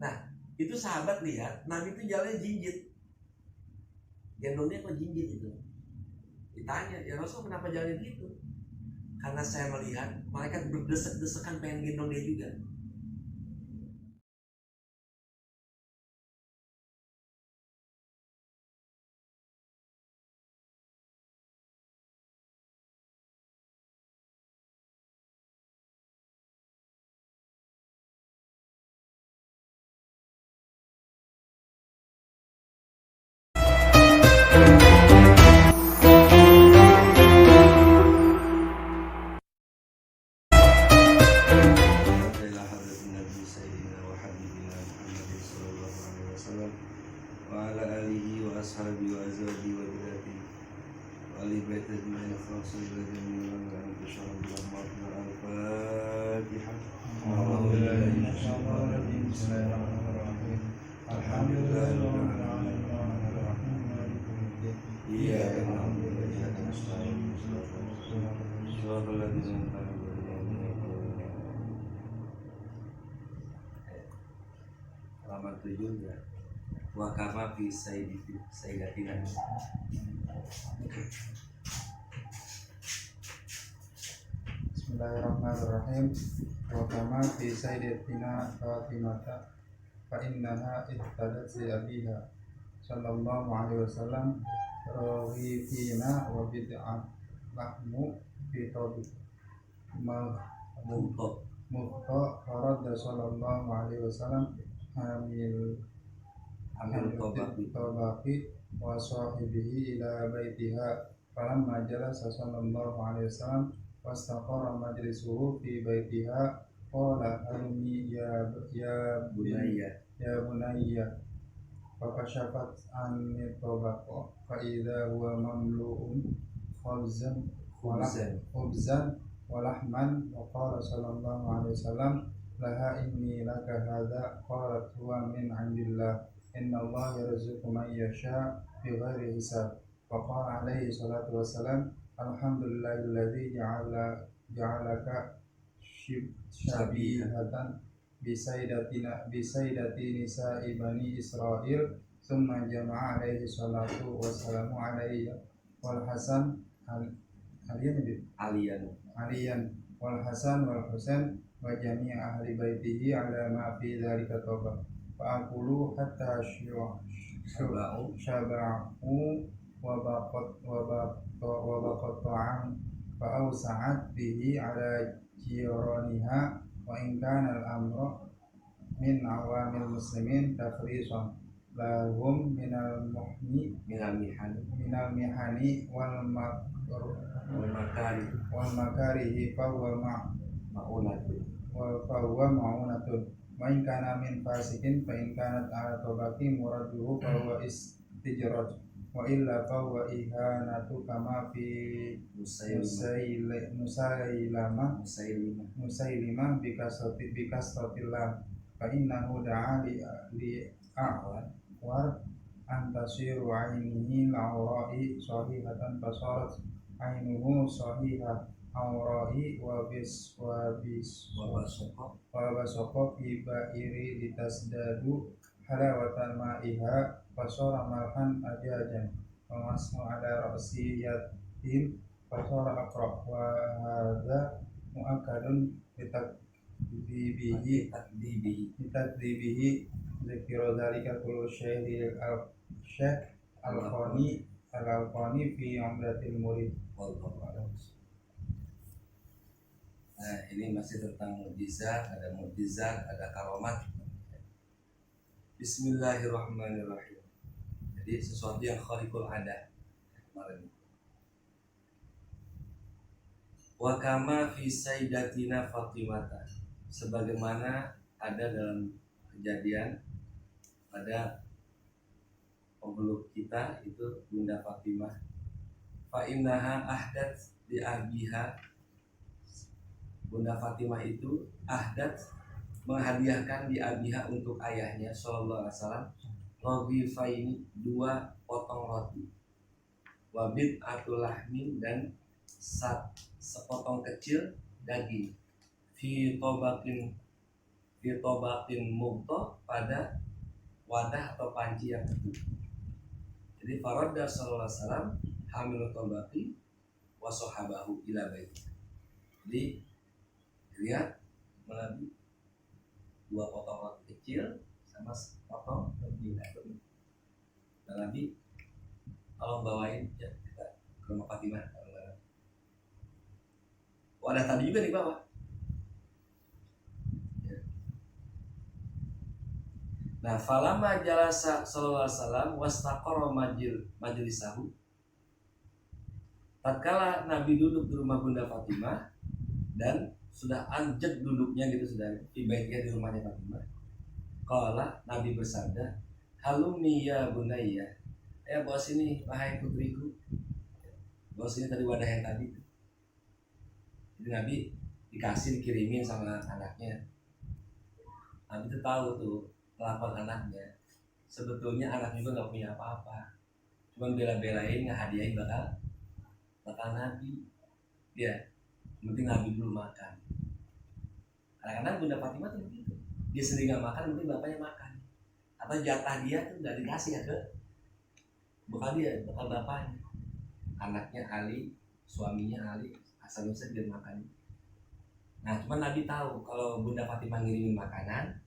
Nah, itu sahabat lihat Nabi itu jalannya jinjit, gendongnya kok jinjit itu. Ditanya, ya Rasul kenapa jalannya gitu? Karena saya melihat malaikat berdesek-desekan pengen gendong dia juga. Halaman 7 ya. Wa kama fi sayyidatina. Bismillahirrahmanirrahim. Wa kama fi sayyidatina Fatimata fa innaha ihtadat li abiha sallallahu alaihi wasallam raghifina wa bid'at lahmu fi tabi muhta farada sallallahu alaihi wasallam hamil tabaqi wa sahibihi ila baitiha falamma jalasa sallallahu alaihi wasallam wastaqara majlisuhu fi baitiha qala halmi ya bunayya fakashafat an tabaqa fa idza huwa mamlu'un khubzan wa lahman wa qala sallallahu alaihi wasallam laha inni laka hadha qalat huwa min 'indillah inna Allah yarzuqu man yasha bighairi hisab wa qala alaihi salatu wassalam alhamdulillahilladzi ja'alaka syabihatan bisaidati nisa'i bani Israil summa jama'a alaihi salatu wassalamu alaihi wal hasan aliyan wal hasan wal husain wa jami' ahli baitihi ala ma fi dzalika tawba fa aqulu hatta syaba'u wa baqat ta'am fa awsa'at bihi ala jiraniha wa in kana al-amru min awamil muslimin tafrisan lahum minal mihani wal makarihi fa huwa ma'unatun wa in kana min fasikin fa in kanat ala tabaqi muraduhu fa huwa istijraj wa illa fa huwa ihanatu kama fi Musailima bikastatillah fa innahu da'a li a'war antasiru ainihi la'ura'i sahihatan fasarat ainuhu sahihah awra'i wa basoko fi ba'iri litasdadu halawatan ma'iha fasara malhan ajajan wa masmu ala ra'si yatim fasara aqra wa hadha mu'akadun bitakdibihi zikira dhalika kullu syekh al-Alqani fi Umdatil Murid. Nah, ini masih tentang mukjizat, ada karomat. Bismillahirrahmanirrahim. Jadi sesuatu yang khariqul ada kemarin. Wa kama fi sayyidatina Fatimata, sebagaimana ada dalam kejadian pada pemeluk kita itu Bunda Fatimah. Fa innaha ahdat di abiha, Bunda Fatimah itu ahdat menghadiahkan di abiha untuk ayahnya sallallahu alaihi wasallam raghifaini, 2 potong roti, wabid atul lahmin, dan sepotong kecil daging, fi fitobatin mukto, pada wadah atau panci yang teduh. Jadi faradda sallallahu alaihi wasallam hamilu tobati wa sahabahu ila baiti. Jadi lihat Nabi 2 potong roti kecil sama potong roti gandum. Dan Nabi tolong bawain ya kita ke rumah Fatimah. Wadah tadi juga di bawah. Nah, falamma jalasa sallallahu alaihi wasallam wastaqarra majlisahu. Tatkala Nabi duduk di rumah Bunda Fatimah dan sudah anjek duduknya gitu, sudah ibadah di rumahnya Fatimah. Qala, Nabi bersabda, "Halumi ya bunayya." Ya, bawa sini wahai putriku. Bawa sini tadi wadah yang tadi. Jadi Nabi dikirimin sama anaknya. Nabi itu tahu tuh kelakuan anaknya. Sebetulnya anak juga nggak punya apa-apa, cuman bela-belain ngehadiahin bakal Nabi. Dia penting Nabi dulu makan. Kadang-kadang Bunda Fatimah tuh begitu, dia sendiri nggak makan, penting bapaknya makan, atau jatah dia tuh nggak dikasih ya ke bakal bapaknya. Anaknya Ali, suaminya Ali, asal-usul dia makan. Nah, cuman Nabi tahu kalau Bunda Fatimah ngirimin makanan,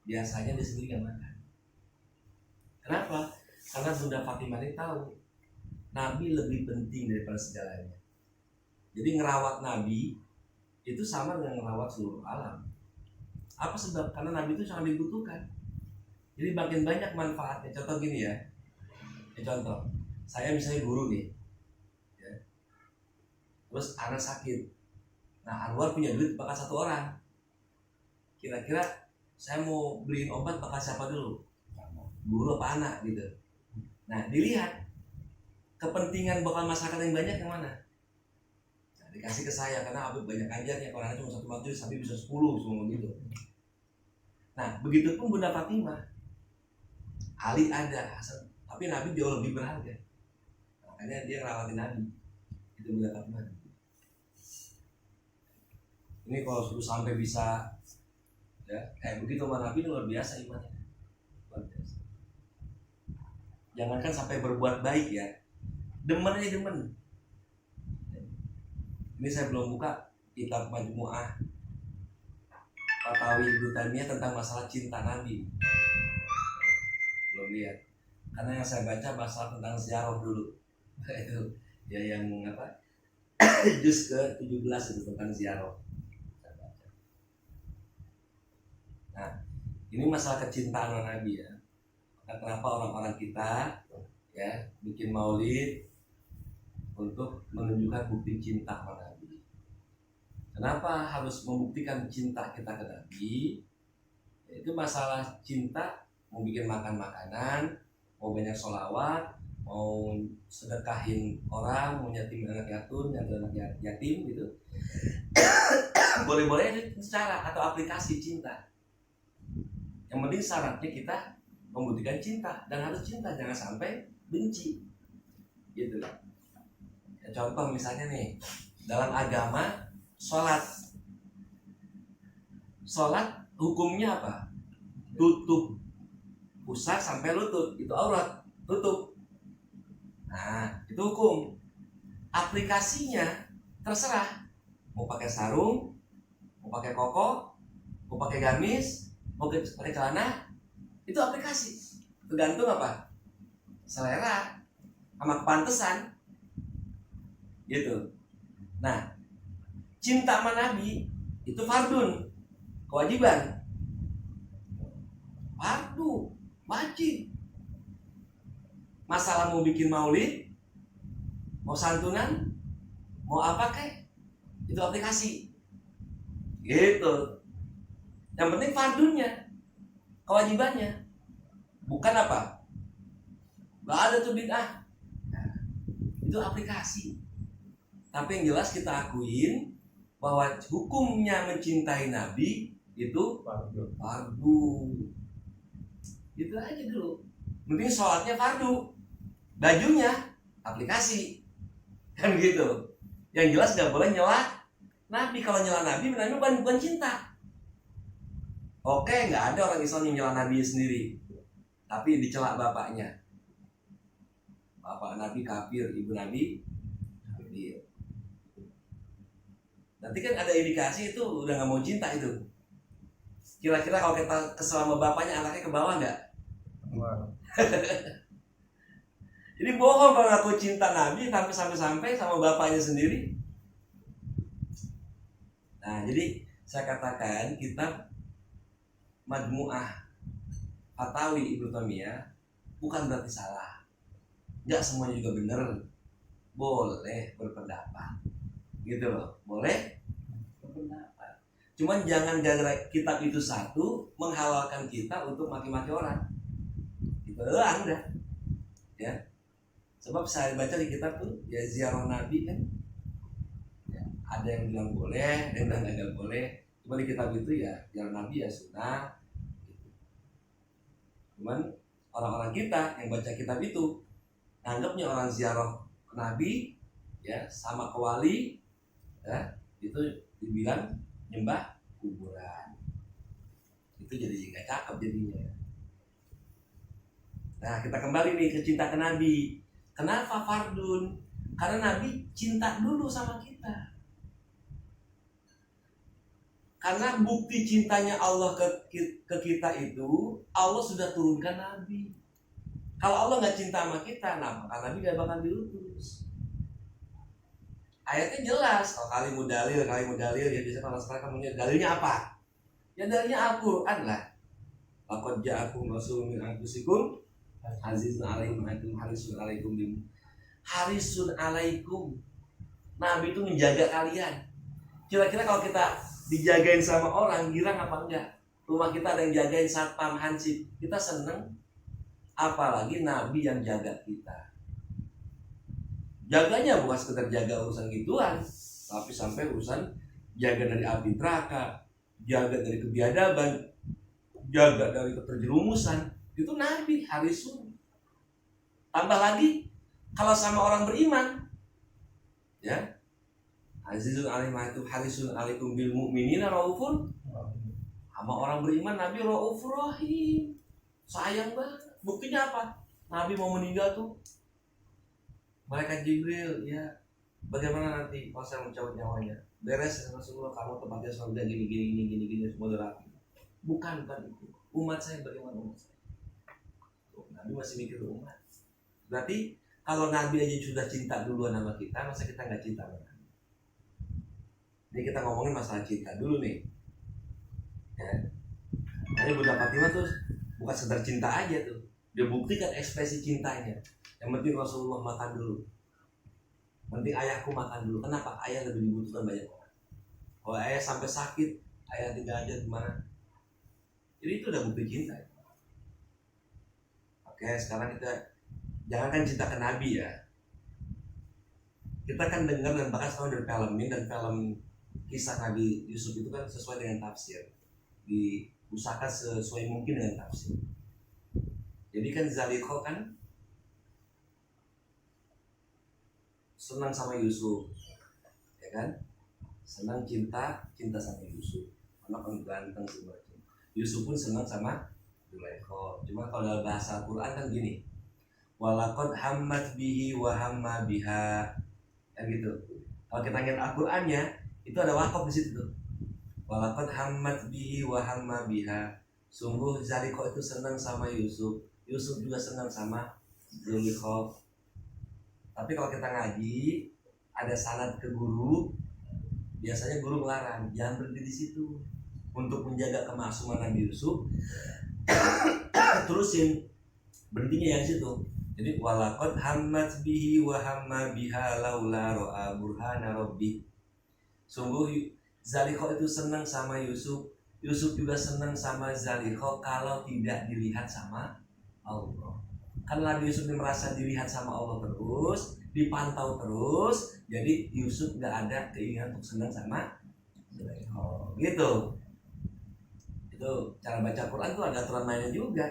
biasanya dia sendiri gak makan. Kenapa? Karena Bunda Fatimah ini tahu Nabi lebih penting daripada segalanya. Jadi ngerawat Nabi itu sama dengan ngerawat seluruh alam. Apa sebab? Karena Nabi itu sangat dibutuhkan. Jadi makin banyak manfaatnya. Contoh gini ya. Contoh, saya misalnya guru nih, ya. Terus anak sakit. Nah, Anwar punya duit bakal 1 orang. Kira-kira saya mau beliin obat bakal siapa dulu? Guru apa anak gitu. Nah, dilihat kepentingan bakal masyarakat yang banyak yang mana? Nah, dikasih ke saya karena Habib banyak ajarnya. Kalau cuma 1 majelis, Habib bisa 10 semua gitu. Nah, begitupun Bunda Fatimah. Ali ada, Hasan, tapi Nabi jauh lebih berharga. Makanya dia ngerawatin Nabi. Itu Bunda Fatimah. Ini kalau sudah sampai bisa ya, kayak begitu sama Nabi, luar biasa imannya. Luar biasa. Jangankan sampai berbuat baik ya, demen aja demen. Ini saya belum buka kitab Majmu'ah Fatawi Ibnu Taimiyah tentang masalah cinta Nabi. Belum lihat. Karena yang saya baca masalah tentang ziarah dulu. Itu ya yang apa? Juz ke-17 itu tentang ziarah. Nah, ini masalah kecintaan Nabi ya. Kenapa orang-orang kita ya bikin maulid untuk menunjukkan bukti cinta kepada Nabi. Kenapa harus membuktikan cinta kita ke Nabi? Itu masalah cinta, mau bikin makan makanan, mau banyak sholawat, mau sedekahin orang, mau yatim anak yatim gitu. Boleh-boleh itu secara atau aplikasi cinta. Yang penting syaratnya kita membuktikan cinta, dan harus cinta, jangan sampai benci gitu. Ya, contoh misalnya nih, dalam agama sholat hukumnya apa? Tutup pusar sampai lutut, itu aurat, tutup. Nah, itu hukum. Aplikasinya terserah, mau pakai sarung, mau pakai koko, mau pakai gamis, mau pakai celana, itu aplikasi. Tergantung apa? Selera sama kepantesan gitu. Nah, cinta sama Nabi itu fardun, kewajiban. Fardu, wajib. Masalah mau bikin maulid, mau santunan, mau apa kek, itu aplikasi gitu. Yang penting fardunnya, kewajibannya, bukan apa? Gak ada tuh bid'ah. Nah, itu aplikasi. Tapi yang jelas kita akuin bahwa hukumnya mencintai Nabi itu fardu. Gitu aja dulu. Mending sholatnya fardu, bajunya aplikasi, kan gitu. Yang jelas gak boleh nyela Nabi. Kalau nyela Nabi, bukan cinta. Oke, nggak ada orang Islam yang nyela Nabi sendiri, tapi dicela bapaknya. Bapak Nabi kafir, ibu Nabi kafir. Nanti kan ada indikasi itu udah nggak mau cinta itu. Kira-kira kalau kita kesel sama bapaknya, anaknya ke bawah nggak? Jadi bohong kalau aku cinta Nabi tapi sampai-sampai sama bapaknya sendiri. Nah, jadi saya katakan kitab Majmu'ah Fatawi Ibnu Taimiyah bukan berarti salah. Nggak semuanya juga benar. Boleh berpendapat. Gitu loh. Boleh berpendapat. Cuman jangan gara-gara kitab itu satu menghalalkan kita untuk maki-maki orang. Itu udah. Ya. Sebab saya baca di kitab tuh ya ziarah Nabi kan. Ya, ada yang bilang boleh, ada yang bilang nggak boleh. Cuma di kitab itu ya ziarah Nabi ya sunnah. Cuman orang-orang kita yang baca kitab itu anggapnya orang ziarah Nabi ya sama ke wali ya itu dibilang nyembah kuburan. Itu jadi nggak cakep jadinya. Nah, kita kembali nih ke cinta ke Nabi. Kenapa fardun? Karena Nabi cinta dulu sama kita. Karena bukti cintanya Allah ke kita itu Allah sudah turunkan Nabi. Kalau Allah nggak cinta sama kita, nah maka Nabi nggak bakal diutus. Ayatnya jelas. Kalau kalimu dalil ya biasanya kalau sekarang kamunya dalilnya apa? Ya dalilnya Al-Quran lah. Laqad ja'akum rasulun min anfusikum azizun alaikum harisun alaikum bim. Harisun alaikum. Nabi itu menjaga kalian. Kira-kira kalau kita dijagain sama orang, girang apa enggak? Rumah kita ada yang jagain satpam hansip, kita seneng. Apalagi Nabi yang jaga kita. Jaganya bukan sekedar jaga urusan gituan, tapi sampai urusan jaga dari api neraka, jaga dari kebiadaban, jaga dari keterjerumusan. Itu Nabi harisun. Tambah lagi kalau sama orang beriman ya azizun alaikum harisun alaikum bil mu'minina raufun. Sama orang beriman Nabi raufur rahim, sayang banget. Buktinya apa? Nabi mau meninggal tuh malaikat Jibril ya bagaimana nanti kalau saya mencabut nyawanya, beres Rasulullah, kamu tempatnya surga gini semua rapi. Bukan itu umat saya, bagaimana umat saya? Nabi masih mikir umat. Berarti kalau Nabi aja sudah cinta duluan sama kita, masa kita nggak cinta sama Nabi? Ini kita ngomongin masalah cinta dulu nih. Ya. Jadi Bunda Fatimah tuh bukan sekedar cinta aja tuh, dia buktikan ekspresi cintanya. Yang penting Rasulullah makan dulu. Penting ayahku makan dulu. Kenapa? Ayah lebih dibutuhkan banyak orang. Kalau ayah sampai sakit, ayah tinggal aja gimana? Jadi itu udah bukti cinta. Oke, sekarang kita jangankan cinta ke Nabi ya. Kita kan dengar dan bahkan sekarang dari film ini dan film kisah Nabi Yusuf itu kan sesuai dengan tafsir. Diusahakan sesuai mungkin dengan tafsir. Jadi kan Zalikho kan senang sama Yusuf, ya kan? Senang cinta sama Yusuf. Anak kan ganteng semua. Yusuf pun senang sama Zulaikha. Cuma kalau dalam bahasa Al-Quran kan gini, walaqad hammat bihi wa hamma biha, kan gitu. Kalau kita lihat Al-Qurannya itu ada wakaf di situ tuh. Walaqad hammat bihi wa hamma biha. Sungguh Zulaikha itu senang sama Yusuf. Yusuf juga senang sama Zulaikha. Tapi kalau kita ngaji ada sanad ke guru, biasanya guru melarang jangan berhenti di situ untuk menjaga kemaksuman Nabi Yusuf. Terusin berhentinya yang situ. Jadi walaqad hammat bihi wa hamma biha laula ra'a burhana rabbi. Sungguh Zalikha itu senang sama Yusuf. Yusuf juga senang sama Zalikha kalau tidak dilihat sama Allah. Karena Nabi Yusuf merasa dilihat sama Allah terus, dipantau terus, jadi Yusuf nggak ada keinginan untuk senang sama Zalikha. Gitu. Itu cara baca Quran tuh ada aturan mainnya juga.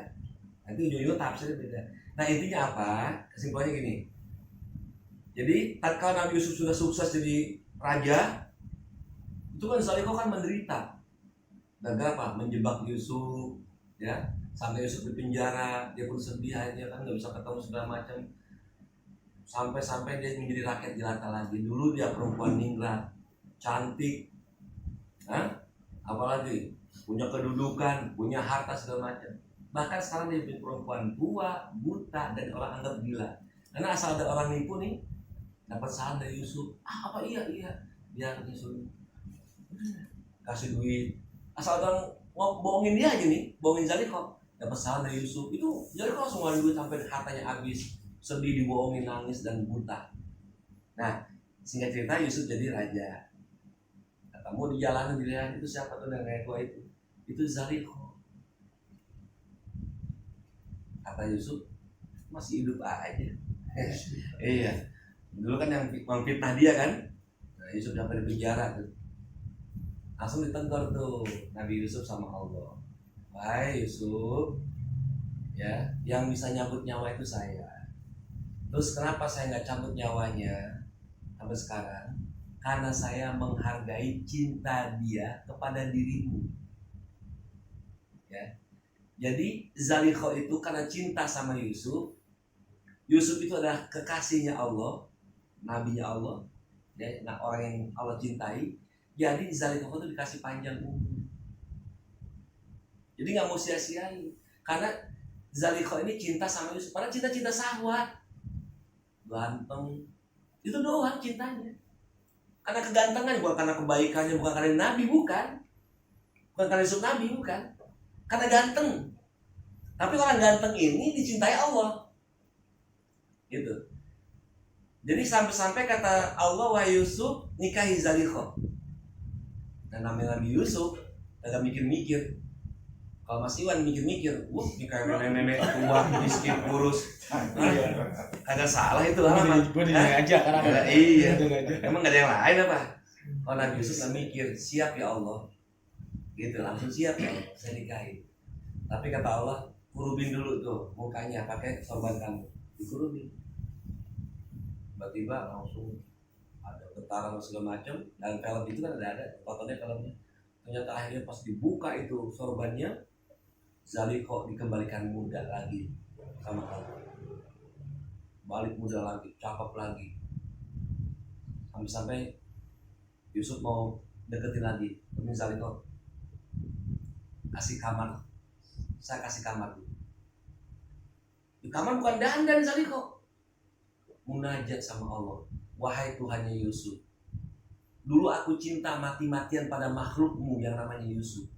Nanti ujung-ujung tafsirnya beda. Nah intinya apa? Kesimpulannya gini. Jadi tatkala Nabi Yusuf sudah sukses jadi raja, itu kan Zalikha kan menderita. Gara-gara apa? Menjebak Yusuf, ya, sampai Yusuf di penjara, dia pun sedih aja kan, nggak bisa ketemu segala macam. Sampai dia menjadi rakyat jelata lagi. Dulu dia perempuan ningrat, cantik, apalagi punya kedudukan, punya harta segala macam. Bahkan sekarang dia jadi perempuan tua, buta, dan orang anggap gila. Karena asal ada orang nipu nih, dapat saham dari Yusuf. Apa iya, dia Yusuf kasih duit. Asal orang mau bohongin dia aja nih, bohongin Zalikho, dapat saham dari Yusuf. Itu Zalikho langsung ngeluarin duit sampai hartanya habis, sedih, dibohongin, nangis, dan buta. Nah, singkat cerita Yusuf jadi raja. Kamu di jalanan dilihat itu siapa tuh nenek tua itu? Itu Zalikho. Kata Yusuf, masih hidup aja. Iya. Dulu kan yang memfitnah dia kan. Nah, Yusuf sampai di penjara tuh. Langsung ditegur tuh Nabi Yusuf sama Allah. Wahai Yusuf, ya, yang bisa nyabut nyawa itu saya. Terus kenapa saya nggak cabut nyawanya sampai sekarang? Karena saya menghargai cinta dia kepada dirimu. Ya. Jadi Zalikho itu karena cinta sama Yusuf. Yusuf itu adalah kekasihnya Allah, nabinya Allah, ya, nah, orang yang Allah cintai. Jadi Zalikho itu dikasih panjang umur. Jadi nggak mau sia-siain. Karena Zalikho ini cinta sama Yusuf. Padahal cinta syahwat, ganteng, itu doang cintanya. Karena kegantengan, bukan karena kebaikannya, bukan karena Nabi, bukan karena Yusuf Nabi, bukan karena ganteng. Tapi orang ganteng ini dicintai Allah, gitu. Jadi sampai-sampai kata Allah, wahai Yusuf, nikahi Zalikho. Dan namanya Nabi Yusuf agak mikir-mikir. Kalau Mas Iwan mikir-mikir, nikahi nenek-nenek tua, miskin, kurus, kagak salah itu alamat. Gue dinilai aja karena iya. Emang gak ada yang lain apa? Kalau Nabi Yusuf gak mikir, siap ya Allah, gitu, langsung siap ya, saya nikahi. Tapi kata Allah, kurubin dulu tuh mukanya pakai sorban kamu, dikurubin. Tiba-tiba langsung ada getaran segala macam. Dan film itu kan ada fotonya filmnya. Ternyata akhirnya pas dibuka itu sorbannya, Zalikho dikembalikan muda lagi sama kamu, balik muda lagi, cakep lagi. Sampai Yusuf mau deketin lagi, tapi Zalikho kasih kamar, saya kasih kamar. Di kamar bukan dandan Zalikho, munajat sama Allah. Wahai Tuhannya Yusuf, dulu aku cinta mati-matian pada makhlukmu yang namanya Yusuf.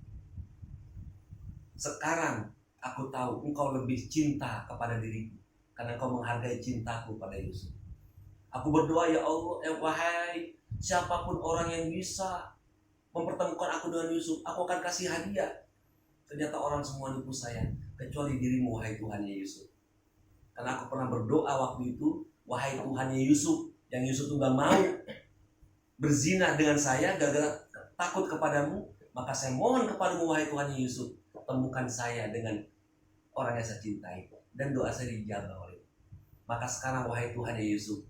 Sekarang aku tahu engkau lebih cinta kepada diriku, karena engkau menghargai cintaku pada Yusuf. Aku berdoa ya Allah, wahai siapapun orang yang bisa mempertemukan aku dengan Yusuf, aku akan kasih hadiah. Ternyata orang semua nipu saya, kecuali dirimu wahai Tuhannya Yusuf. Karena aku pernah berdoa waktu itu, wahai Tuhannya Yusuf, yang Yusuf itu gak mau berzina dengan saya gara-gara takut kepadamu, maka saya mohon kepadamu wahai Tuhannya Yusuf, temukan saya dengan orang yang saya cintai, dan doa saya dijabah oleh. Maka sekarang wahai Tuhannya Yusuf,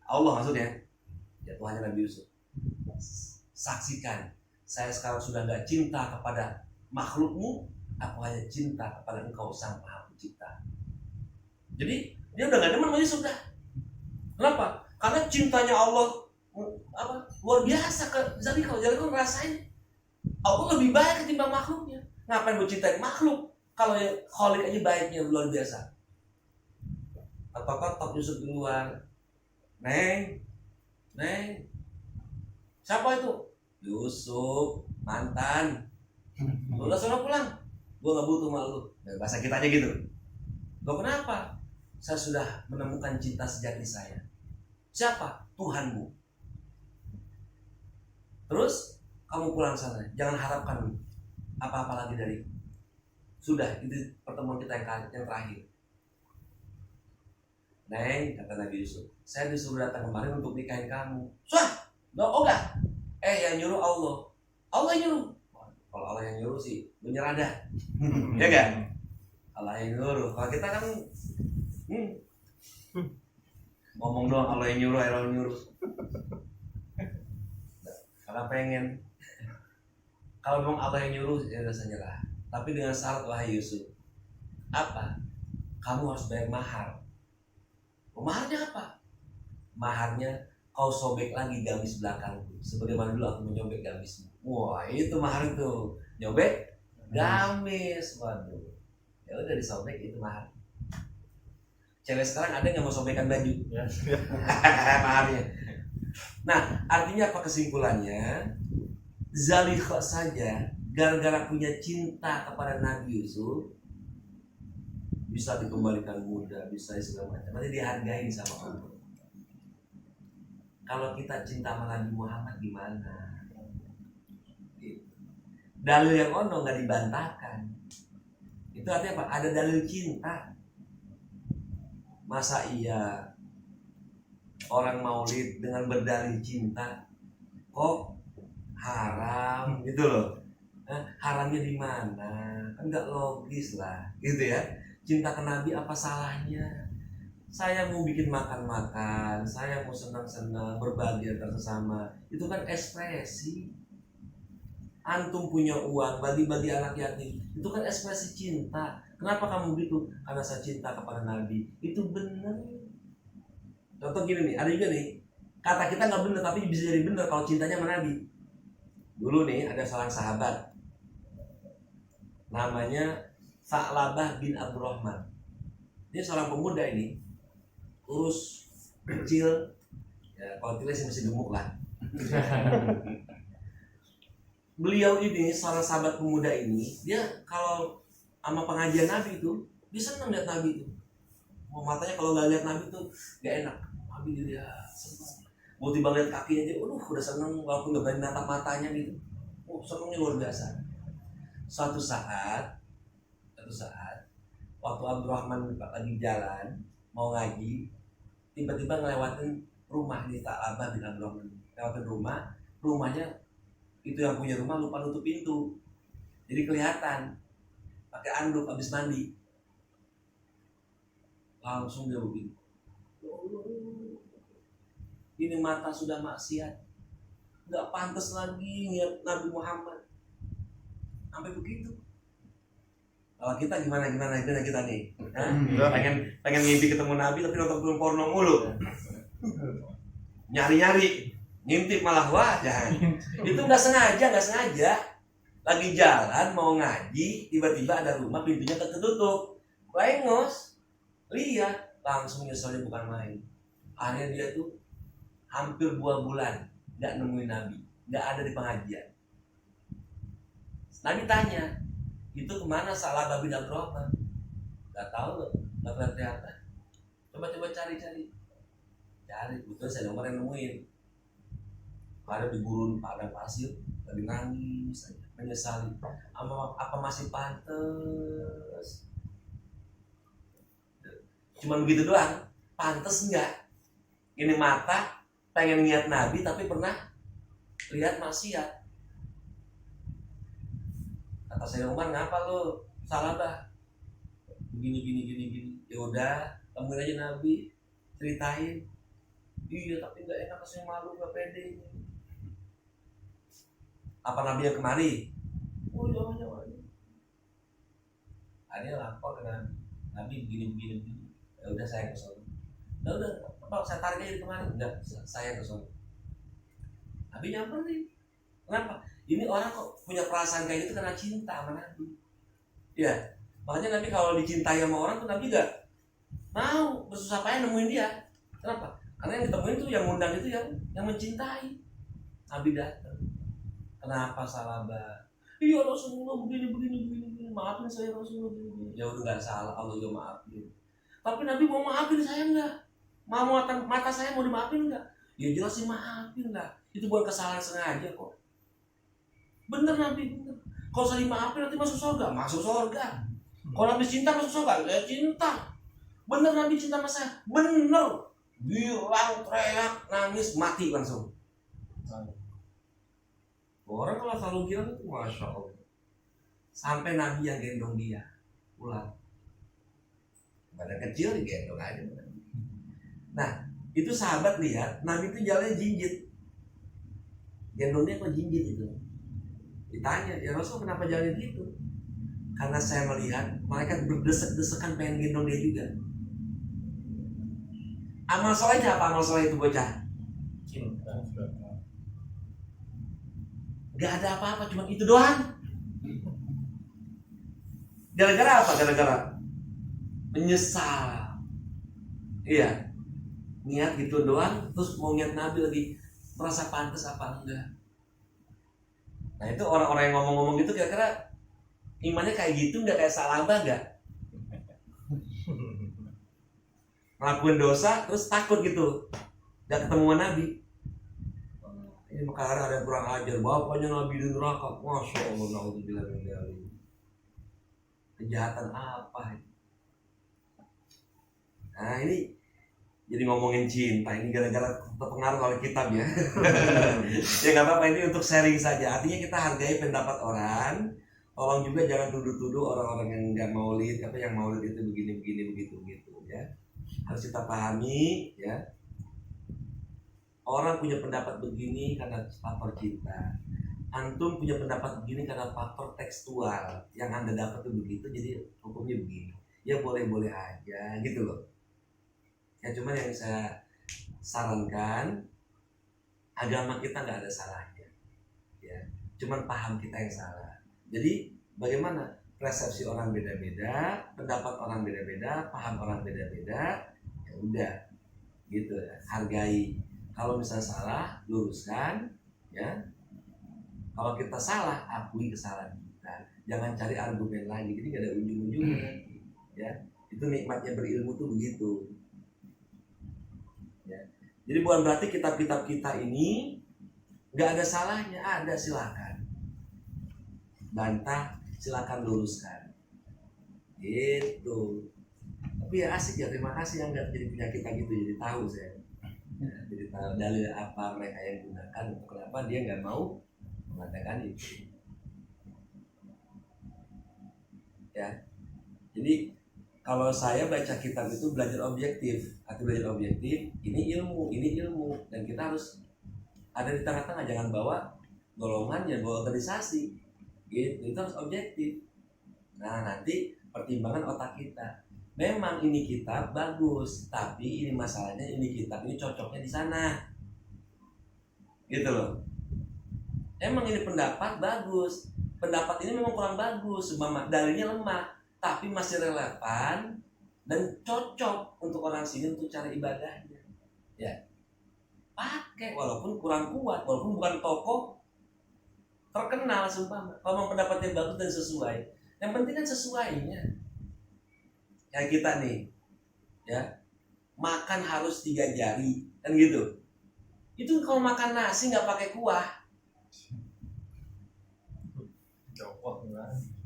Allah maksudnya, ya Tuhannya Nabi Yusuf, saksikan saya sekarang sudah gak cinta kepada makhlukmu, aku hanya cinta kepada engkau sang Maha Pencipta. Jadi dia udah gak demen sama Yusuf dah. Kenapa? Karena cintanya Allah luar biasa ke Zalikho. Zalikho ngerasain Allah lebih baik ketimbang makhluknya. Ngapain mau cintain makhluk kalau yang Khalik aja baiknya luar biasa. Ketok Yusuf di luar. Neng, siapa itu? Yusuf, mantan. Udah sana pulang. Gue gak butuh malu. Bahasa kita aja gitu. Loh kenapa? Saya sudah menemukan cinta sejati saya. Siapa? Tuhanmu. Terus kamu pulang sana, jangan harapkan apa-apa lagi dari. Sudah, itu pertemuan kita yang terakhir. Neng, kata Nabi Yusuf, saya disuruh datang kemarin untuk nikahin kamu. Wah, enggak. Yang nyuruh Allah. Allah yang nyuruh. Kalau Allah yang nyuruh sih, menyerah dah. Ya kan? Allah yang nyuruh. Kalau kita kan ngomong doang, Allah yang nyuruh, Allah yang nyuruh. Karena pengen Kalau memang Allah yang nyuruh, ya rasanya lah. Tapi dengan syarat, wahai Yusuf, apa? Kamu harus bayar mahar. Maharnya apa? Maharnya kau sobek lagi gamis belakangku, sebagaimana dulu aku menyobek gamismu. Wah, itu mahar itu, nyobek gamis. Waduh, ya udah disobek, itu mahar. Cewek sekarang ada nggak mau sobekan baju? Maharnya. Nah, artinya apa kesimpulannya? Zalikha saja gara-gara punya cinta kepada Nabi Yusuf bisa dikembalikan muda, bisa segala macam. Nanti dihargain sama Allah. Kalau kita cinta sama Nabi Muhammad gimana? Dalil yang ono nggak dibantahkan. Itu artinya apa? Ada dalil cinta. Masa iya orang maulid dengan berdalil cinta kok haram gitu loh? Haramnya di mana? Kan nggak logis lah, gitu ya. Cinta ke Nabi apa salahnya? Saya mau bikin makan-makan, saya mau senang-senang, berbagi antar sesama. Itu kan ekspresi. Antum punya uang, bagi-bagi anak yatim. Itu kan ekspresi cinta. Kenapa kamu gitu? Karena saya cinta kepada Nabi. Itu benar. Contoh gini nih, ada juga nih. Kata kita nggak benar, tapi bisa jadi benar kalau cintanya sama Nabi. Dulu nih, ada seorang sahabat. Namanya Sa'labah bin Abdurrahman. Dia seorang pemuda ini, kurus, kecil, ya kalau tidak sih masih gemuk lah. Beliau ini, seorang sahabat pemuda ini, dia kalau sama pengajian Nabi itu, dia senang lihat Nabi itu. Mau matanya kalau nggak lihat Nabi itu nggak enak. Nabi dia senang. Mau tiba lihat kakinya dia, udah senang walaupun nggak berani natap matanya gitu. Senangnya luar biasa. Suatu saat waktu Abdurrahman lagi jalan mau ngaji, tiba-tiba ngelewatin rumah nih Sa'labah bin Abdurrahman. Lewatin rumahnya itu yang punya rumah lupa nutup pintu, jadi kelihatan pakai anduk habis mandi. Langsung dia begini, ini mata sudah maksiat, nggak pantas lagi ngeliat Nabi Muhammad. Sampai begitu. Kalau kita gimana kita nih, pengen ngimpi ketemu Nabi tapi nonton film porno mulu, nyari ngintip malah, wah jangan. Itu nggak sengaja. Lagi jalan mau ngaji, tiba-tiba ada rumah pintunya tertutup, lengos, lihat, langsung nyeselnya bukan main. Akhirnya dia tuh hampir 2 bulan nggak nemuin Nabi, nggak ada di pengajian. Nabi tanya, itu kemana Sa'labah bin Abdurrahman? Gak tahu loh, gak kelihatan. Coba cari, betul saya nomor yang nemuin. Ada di gurun padang pasir, lagi nangis, menyesali. Apa masih pantas? Cuman begitu doang, pantas enggak? Ini mata pengen lihat Nabi tapi pernah lihat maksiat. Kata saya, Umar, ngapa lo Sa'labah? Begini. Ya udah, temuin aja Nabi, ceritain. Iya, tapi nggak enak, saya malu, nggak pede. Apa Nabi yang kemari? Oh, jangan. Akhirnya lapor ke Nabi begini. Ya udah, saya kesana. Ya udah, apa saya tarik aja di kemari? Enggak, saya kesana. Nabi nyamperin. Kenapa? Ini orang kok punya perasaan kayak gitu karena cinta sama Nabi. Ya, makanya Nabi kalau dicintai sama orang tuh Nabi gak mau bersusah payah nemuin dia. Kenapa? Karena yang ditemuin tuh yang ngundang itu yang mencintai. Nabi datang. Kenapa Sa'labah? Iya Rasulullah begini. Maafin saya Rasulullah begini. Ya udah nggak salah, Allah juga maafin. Tapi Nabi mau maafin saya nggak? Mata saya mau dimaafin nggak? Ya jelas sih maafin lah. Itu bukan kesalahan sengaja kok. Bener Nabi, bener. Kalau saya dimaafin nanti masuk surga. Kalau Nabi cinta masuk surga, ya cinta. Bener Nabi cinta sama saya, bener. Bilang, teriak, nangis, mati langsung. Orang kalau selalu bilang itu Masya Allah. Sampai Nabi yang gendong dia pulang. Badan kecil digendong aja. Nah, itu sahabat lihat Nabi itu jalannya jinjit. Gendongnya kok jinjit itu. Ditanya, ya Rasul kenapa jalan gitu? Karena saya melihat malaikat berdesek-desekan pengen gendong dia juga. Amal solehnya apa amal soleh itu bocah? Cinta. Gak ada apa-apa, cuma itu doang. Gara-gara apa? Gara-gara menyesal. Iya, niat gitu doang, terus mau niat Nabi lagi, merasa pantas apa enggak? Nah itu orang-orang yang ngomong-ngomong gitu kira-kira imannya kayak gitu nggak, kayak Salabah nggak? Ngelakuin dosa terus takut gitu, nggak ketemu sama Nabi. Ini Mekar ada yang kurang ajar, bapaknya Nabi di neraka. Masya Allah, naudzubillah min dzalik. Kejahatan apa ini? Nah ini jadi ngomongin cinta ini gara-gara terpengaruh oleh kitab ya. Ya nggak apa-apa, ini untuk sharing saja. Artinya kita hargai pendapat orang. Tolong juga jangan tuduh-tuduh orang-orang yang nggak maulid, apa yang maulid itu begini begitu ya. Harus kita pahami ya. Orang punya pendapat begini karena faktor cinta. Antum punya pendapat begini karena faktor tekstual. Yang Anda dapat itu begitu, jadi hukumnya begini. Ya boleh-boleh aja gitu loh. Ya cuman yang saya sarankan, agama kita nggak ada salahnya. Ya, cuman paham kita yang salah. Jadi bagaimana? Persepsi orang beda-beda, pendapat orang beda-beda, paham orang beda-beda. Ya udah, gitu. Hargai. Kalau misalnya salah, luruskan. Ya. Kalau kita salah, akui kesalahan kita. Jangan cari argumen lagi. Jadi nggak ada ujung-ujungnya. Ya, itu nikmatnya berilmu tuh begitu. Ya. Jadi bukan berarti kitab-kitab kita ini nggak ada salahnya. Ada, silakan. Bantah, silakan luruskan. Gitu. Tapi ya asik ya, terima kasih yang nggak jadi punya kita gitu, jadi tahu saya. Ya, jadi tahu dalil apa mereka yang gunakan, kenapa dia nggak mau mengatakan itu. Ya, jadi kalau saya baca kitab itu belajar objektif. Arti belajar objektif, ini ilmu, dan kita harus ada di tengah-tengah, jangan bawa golongan, ya bawa organisasi. Gitu, itu harus objektif. Nah nanti pertimbangan otak kita. Memang ini kitab bagus, tapi ini masalahnya ini kitab ini cocoknya di sana. Gitu loh. Emang ini pendapat bagus, pendapat ini memang kurang bagus, dalilnya lemah, tapi masih relevan dan cocok untuk orang sini untuk cara ibadahnya. Ya, pakai walaupun kurang kuat, walaupun bukan tokoh terkenal sumpah. Kalau memang pendapatnya bagus dan sesuai, yang penting kan sesuainya. Kayak kita nih, ya makan harus 3 jari, kan gitu. Itu kalau makan nasi nggak pakai kuah.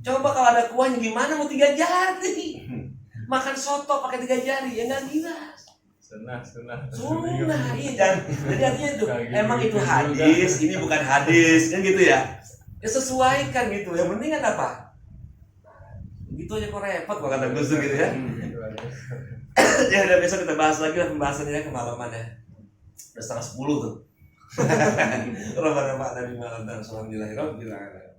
Coba kalau ada kuahnya gimana mau 3 jari? Makan soto pakai 3 jari ya nggak gila. Sunnah, iya. Jadi artinya itu emang itu hadis, ini bukan hadis, kan gitu ya. Ya sesuaikan gitu. Yang penting kan apa? Gitu aja kok repot kalau kata Gus Dur gitu ya. Ya udah, besok kita bahas lagi lah pembahasannya kemalaman ya. Udah 9:30 tuh. Rabbana ba'da bima lam ta'lam. Alhamdulillahirabbil alamin.